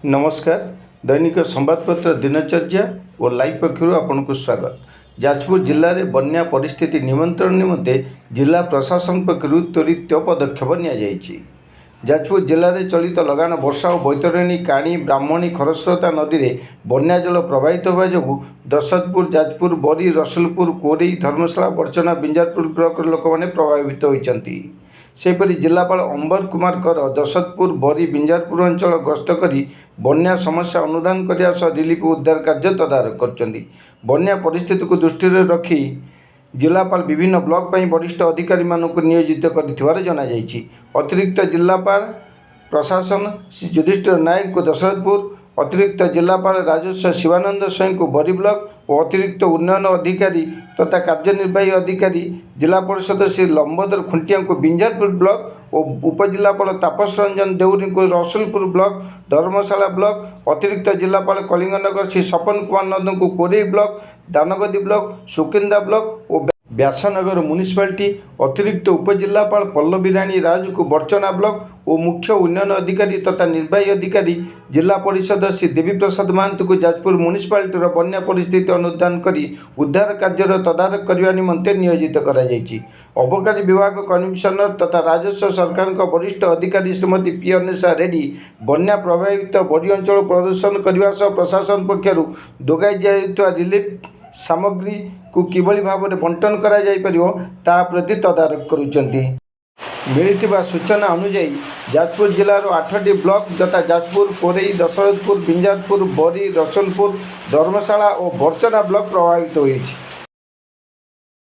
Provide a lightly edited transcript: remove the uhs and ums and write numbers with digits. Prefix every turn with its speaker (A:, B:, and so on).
A: नमस्कार। दैनिक संबादपत्र दिनचर्या और लाइव पक्षर आपको स्वागत। जाजपुर जिले में बन्या परिस्थिति नियंत्रण निमंते जिला प्रशासन पक्षर त्वरित पदक्षेप नि जाजपुर जिले में चलित लगाण वर्षा और बैतरणी काणी ब्राह्मणी खरस्रोता नदी में बन्या जल प्रवाहित होगा जो दशरथपुर जाजपुर बरी रसुलपुर कोरई धर्मशाला बर्चना बिंजारपुर ब्लॉक लोक मैंने प्रभावित होती। सेपरी जिलापाल अंबर कुमार कर दशरथपुर बरी बिंजारपुर अंचल गस्त कर बन्या समस्या अनुधान करने सह रिलीफ उद्धार कार्य तदारख कर बन्या परिस्थिति को दृष्टि रखी जिलापाल विभिन्न ब्लॉक पर वरिष्ठ अधिकारी मानक नियोजित कर अतिरिक्त जिलापाल प्रशासन श्री युधिष्ठिर नायक को दशरथपुर, अतिरिक्त जिलापाल राजस्व शिवानंद स्वयं को बरी ब्लॉक और अतिरिक्त उन्नयन अधिकारी तथा कार्यनिर्वाही अधिकारी जिला परिषद श्री लंबोदर खुंटिया को बिंजारपुर ब्लॉक और उपजिलापाल तापस रंजन देउरी को रसुलपुर ब्लॉक धर्मशाला ब्लॉक, अतिरिक्त जिलापाल कलिंगनगर श्री सपन कुमार नंद को Korei block Danagadi block Sukinda block और व्यासनगर म्युनिसिपालिटी, अतिरिक्त उपजिलापाल पल्लवी राणी राज को बर्चना ब्लॉक और मुख्य उन्नयन अधिकारी तथा निर्वाही अधिकारी जिला परिषद श्री देवी प्रसाद महंत को जाजपुर म्युनिसिपालिटी बन्या परिस्थिति अनुधान कर उद्धार कार्य तदारख करने निमंते नियोजित कर अबकारी विभाग कमिशनर तथा राजस्व सरकार वरिष्ठ अधिकारी श्रीमती पी अनिशा रेड्डी बन्या प्रभावित बड़ी अंचल प्रदर्शन करने सह प्रशासन पक्षर जोगाई दिया रिलीफ सामग्री को किभली भाव में बंटन करा जाई परियो ता प्रति तदारख करुचंती। मिलिथिबा सूचना अनुसार जाजपुर जिलार 8टी ब्लॉक तथा जाजपुर कोरई दशरथपुर बिंजारपुर बरी रसुलपुर धर्मशाला और बर्चना ब्लॉक प्रभावित होइछि।